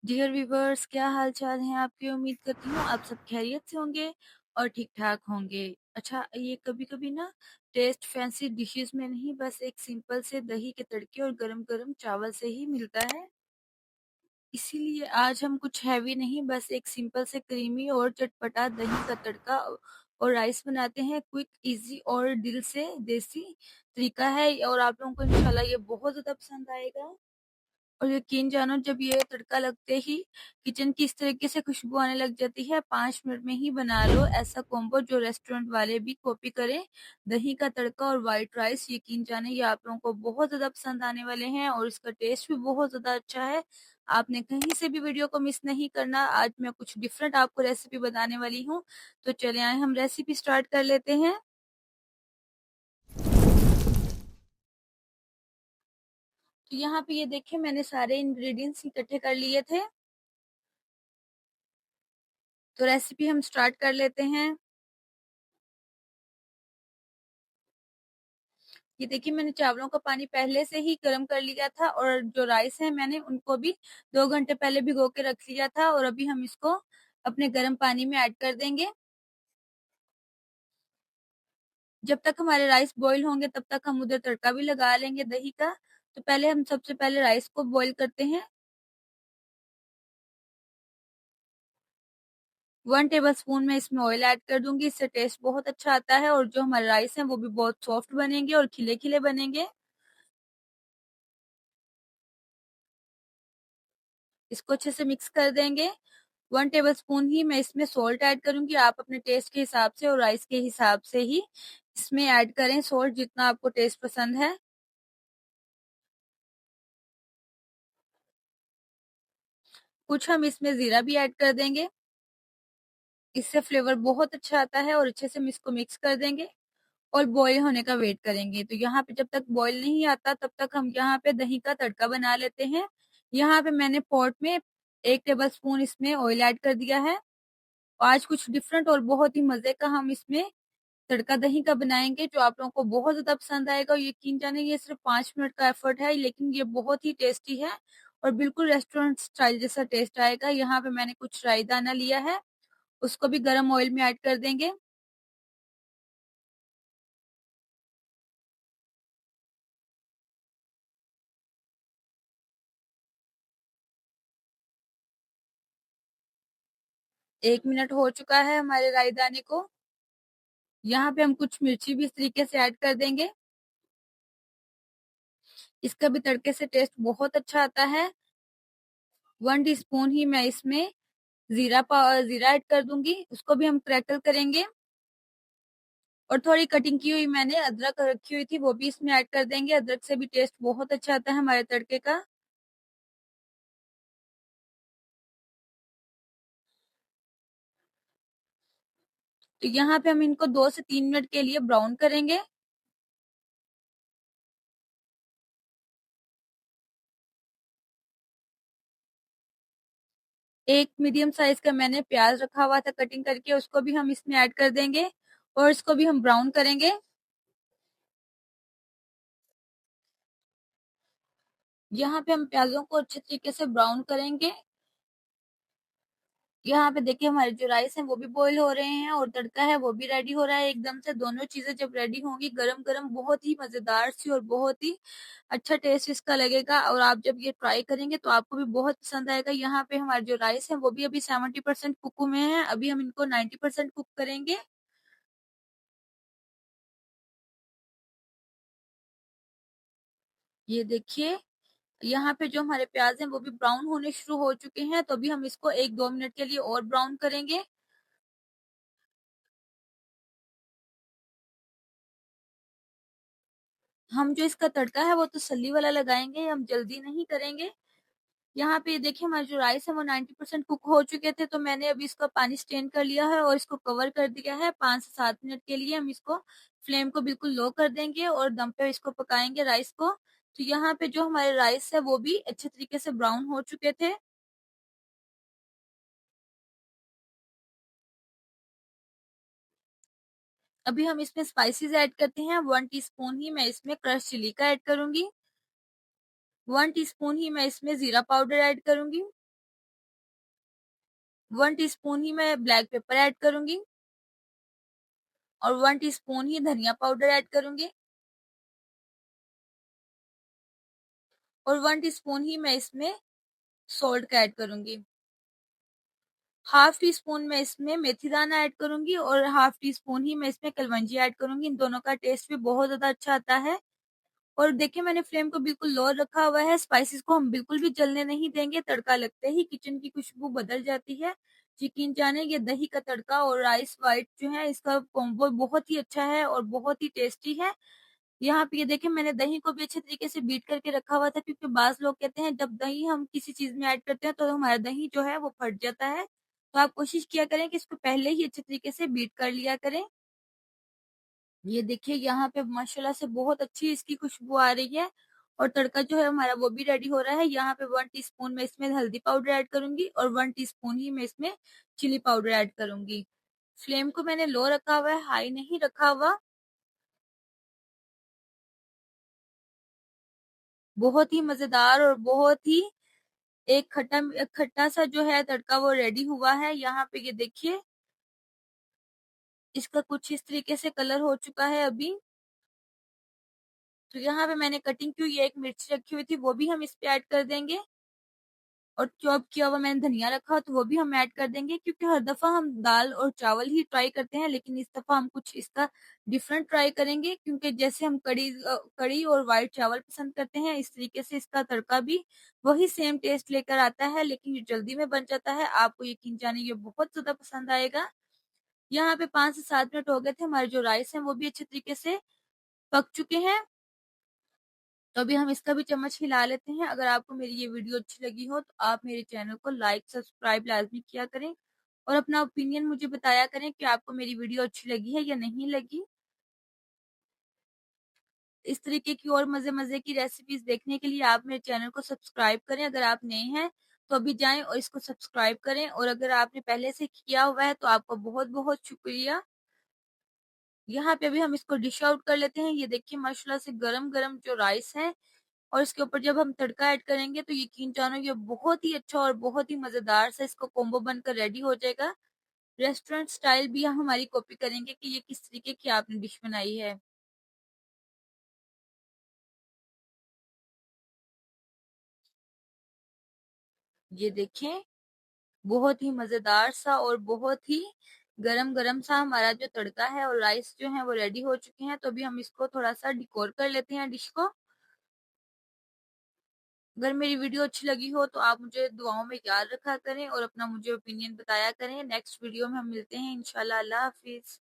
Dear viewers, क्या हाल चाल है आपके। उम्मीद करती हूँ आप सब खैरियत से होंगे और ठीक ठाक होंगे। अच्छा, ये कभी कभी ना टेस्ट फैंसी डिशेस में नहीं, बस एक सिंपल से दही के तड़के और गरम गरम चावल से ही मिलता है। इसीलिए आज हम कुछ हैवी नहीं, बस एक सिंपल से क्रीमी और चटपटा दही का तड़का और राइस बनाते हैं। क्विक, इजी और दिल से देसी तरीका है और आप लोगों को इंशाल्लाह ये बहुत ज्यादा पसंद आएगा। और यकीन जानो, जब ये तड़का लगते ही किचन की इस तरीके से खुशबू आने लग जाती है। 5 मिनट में ही बना लो ऐसा कॉम्बो जो रेस्टोरेंट वाले भी कॉपी करें। दही का तड़का और व्हाइट राइस, यकीन जाने ये आप लोगों को बहुत ज्यादा पसंद आने वाले हैं और इसका टेस्ट भी बहुत ज्यादा अच्छा है। आपने कहीं से भी वीडियो को मिस नहीं करना। आज मैं कुछ डिफरेंट आपको रेसिपी बताने वाली हूँ। तो चले आए, हम रेसिपी स्टार्ट कर लेते हैं। तो यहाँ पे ये देखिए, मैंने सारे इंग्रेडिएंट्स इकट्ठे कर लिए थे। तो रेसिपी हम स्टार्ट कर लेते हैं। ये देखिए, मैंने चावलों का पानी पहले से ही गर्म कर लिया था और जो राइस है मैंने उनको भी 2 घंटे पहले भिगो के रख लिया था और अभी हम इसको अपने गर्म पानी में ऐड कर देंगे। जब तक हमारे राइस बॉईल होंगे तब तक हम उधर तड़का भी लगा लेंगे दही का। तो पहले हम सबसे पहले राइस को बॉईल करते हैं। 1 टेबल स्पून में इसमें ऑयल ऐड कर दूंगी, इससे टेस्ट बहुत अच्छा आता है और जो हमारे राइस हैं वो भी बहुत सॉफ्ट बनेंगे और खिले खिले बनेंगे। इसको अच्छे से मिक्स कर देंगे। 1 टेबल स्पून ही मैं इसमें सॉल्ट ऐड करूंगी। आप अपने टेस्ट के हिसाब से और राइस के हिसाब से ही इसमें ऐड करें सॉल्ट, जितना आपको टेस्ट पसंद है। कुछ हम इसमें जीरा भी ऐड कर देंगे, इससे फ्लेवर बहुत अच्छा आता है। और अच्छे से हम इसको मिक्स कर देंगे और बॉईल होने का वेट करेंगे। तो यहाँ पे जब तक बॉईल नहीं आता तब तक हम यहाँ पे दही का तड़का बना लेते हैं। यहाँ पे मैंने पॉट में 1 टेबल स्पून इसमें ऑयल ऐड कर दिया है। आज कुछ डिफरेंट और बहुत ही मजे का हम इसमें तड़का दही का बनाएंगे, जो आप लोगों को बहुत ज्यादा पसंद आएगा। और यकीन जाने, ये सिर्फ 5 मिनट का एफर्ट है, लेकिन ये बहुत ही टेस्टी है और बिल्कुल रेस्टोरेंट स्टाइल जैसा टेस्ट आएगा। यहाँ पे मैंने कुछ राई दाना लिया है, उसको भी गर्म ऑयल में ऐड कर देंगे। एक मिनट हो चुका है हमारे राई दाने को। यहाँ पे हम कुछ मिर्ची भी इस तरीके से ऐड कर देंगे, इसका भी तड़के से टेस्ट बहुत अच्छा आता है। 1 टीस्पून ही मैं इसमें जीरा ऐड कर दूंगी, उसको भी हम क्रैकल करेंगे। और थोड़ी कटिंग की हुई मैंने अदरक रखी हुई थी, वो भी इसमें ऐड कर देंगे। अदरक से भी टेस्ट बहुत अच्छा आता है हमारे तड़के का। तो यहाँ पे हम इनको 2 से 3 मिनट के लिए ब्राउन करेंगे। एक मीडियम साइज का मैंने प्याज रखा हुआ था कटिंग करके, उसको भी हम इसमें ऐड कर देंगे और इसको भी हम ब्राउन करेंगे। यहाँ पे हम प्याजों को अच्छे तरीके से ब्राउन करेंगे। यहाँ पे देखिए, हमारे जो राइस है वो भी बॉईल हो रहे हैं और तड़का है वो भी रेडी हो रहा है एकदम से। दोनों चीजें जब रेडी होंगी गरम गरम, बहुत ही मजेदार सी और बहुत ही अच्छा टेस्ट इसका लगेगा। और आप जब ये ट्राई करेंगे तो आपको भी बहुत पसंद आएगा। यहाँ पे हमारे जो राइस है वो भी अभी 70% कुक हुए हैं, अभी हम इनको 90% कुक करेंगे। ये देखिए, यहाँ पे जो हमारे प्याज हैं वो भी ब्राउन होने शुरू हो चुके हैं, तो अभी हम इसको 1-2 मिनट के लिए और ब्राउन करेंगे। हम जो इसका तड़का है वो तसल्ली वाला लगाएंगे, हम जल्दी नहीं करेंगे। यहाँ पे देखिए, हमारे जो राइस है वो 90% कुक हो चुके थे, तो मैंने अभी इसका पानी स्ट्रेन कर लिया है और इसको कवर कर दिया है। 5 से 7 मिनट के लिए हम इसको फ्लेम को बिल्कुल लो कर देंगे और दम पे इसको पकाएंगे राइस को। तो यहाँ पे जो हमारे राइस है वो भी अच्छे तरीके से ब्राउन हो चुके थे। अभी हम इसमें स्पाइसेस ऐड करते हैं। 1 टीस्पून ही मैं इसमें क्रश चिली का ऐड करूंगी। 1 टीस्पून ही मैं इसमें जीरा पाउडर ऐड करूंगी। 1 टीस्पून ही मैं ब्लैक पेपर ऐड करूँगी और 1 टीस्पून ही धनिया पाउडर ऐड करूँगी और 1 टीस्पून ही मैं इसमें सॉल्ट का ऐड करूँगी। हाफ टी स्पून मैं इसमें मेथी दाना ऐड करूँगी और हाफ टी स्पून ही मैं इसमें कलवंजी ऐड करूँगी। इन दोनों का टेस्ट भी बहुत ज़्यादा अच्छा आता है। और देखिए मैंने फ्लेम को बिल्कुल लो रखा हुआ है, स्पाइसेस को हम बिल्कुल भी जलने नहीं देंगे। तड़का लगते ही किचन की खुशबू बदल जाती है। यकीन जाने ये दही का तड़का और राइस वाइट जो है इसका कॉम्बो बहुत ही अच्छा है और बहुत ही टेस्टी है। यहाँ पे ये देखिए मैंने दही को भी अच्छे तरीके से बीट करके रखा हुआ था, क्योंकि बाज़ लोग कहते हैं जब दही हम किसी चीज़ में ऐड करते हैं तो हमारा दही जो है वो फट जाता है। तो आप कोशिश किया करें कि इसको पहले ही अच्छे तरीके से बीट कर लिया करें। ये देखिए यहाँ पे माशाल्लाह से बहुत अच्छी इसकी खुशबू आ रही है और तड़का जो है हमारा वो भी रेडी हो रहा है। यहाँ पे 1 टीस्पून मैं इसमें हल्दी पाउडर ऐड करूँगी और 1 टीस्पून ही मैं इसमें चिली पाउडर ऐड करूँगी। फ्लेम को मैंने लो रखा हुआ है, हाई नहीं रखा हुआ। बहुत ही मज़ेदार और बहुत ही एक खट्टा-सा जो है तड़का वो रेडी हुआ है। यहाँ पे ये देखिए, इसका कुछ इस तरीके से कलर हो चुका है अभी। तो यहाँ पे मैंने कटिंग की हुई एक मिर्च रखी हुई थी, वो भी हम इस पे ऐड कर देंगे और चॉप किया हुआ मैंने धनिया रखा तो वो भी हम ऐड कर देंगे, क्योंकि हर दफ़ा हम दाल और चावल ही ट्राई करते हैं, लेकिन इस दफ़ा हम कुछ इसका डिफरेंट ट्राई करेंगे, क्योंकि जैसे हम कढ़ी और व्हाइट चावल पसंद करते हैं, इस तरीके से इसका तड़का भी वही सेम टेस्ट लेकर आता है, लेकिन ये जल्दी में बन जाता है। आपको यकीन जानिए ये बहुत ज़्यादा पसंद आएगा। यहाँ पे 5 से 7 मिनट हो गए थे, हमारे जो राइस हैं वो भी अच्छे तरीके से पक चुके हैं। तो अभी हम इसका भी चम्मच हिला लेते हैं। अगर आपको मेरी ये वीडियो अच्छी लगी हो तो आप मेरे चैनल को लाइक सब्सक्राइब लाजमी किया करें और अपना ओपिनियन मुझे बताया करें कि आपको मेरी वीडियो अच्छी लगी है या नहीं लगी। इस तरीके की और मज़े-मज़े की रेसिपीज़ देखने के लिए आप मेरे चैनल को सब्सक्राइब करें। अगर आप नए हैं तो अभी जाएँ और इसको सब्सक्राइब करें, और अगर आपने पहले से किया हुआ है तो आपका बहुत-बहुत शुक्रिया। यहाँ पे अभी हम इसको डिश आउट कर लेते हैं। ये देखिए माशाल्लाह से गरम-गरम जो राइस है और इसके ऊपर जब हम तड़का ऐड करेंगे तो यकीन जानो ये बहुत ही अच्छा और बहुत ही मज़ेदार सा इसका कॉम्बो बनकर रेडी हो जाएगा। रेस्टोरेंट स्टाइल भी हम हमारी कॉपी करेंगे कि ये किस तरीके की आपने डिश बनाई है। ये देखें, बहुत ही मज़ेदार सा और बहुत ही गरम-गरम सा हमारा जो तड़का है और राइस जो है वो रेडी हो चुके हैं। तो अभी हम इसको थोड़ा-सा डेकोर कर लेते हैं डिश को। अगर मेरी वीडियो अच्छी लगी हो तो आप मुझे दुआओं में याद रखा करें और अपना मुझे ओपिनियन बताया करें। नेक्स्ट वीडियो में हम मिलते हैं इंशाल्लाह। अल्लाह हाफ़िज़।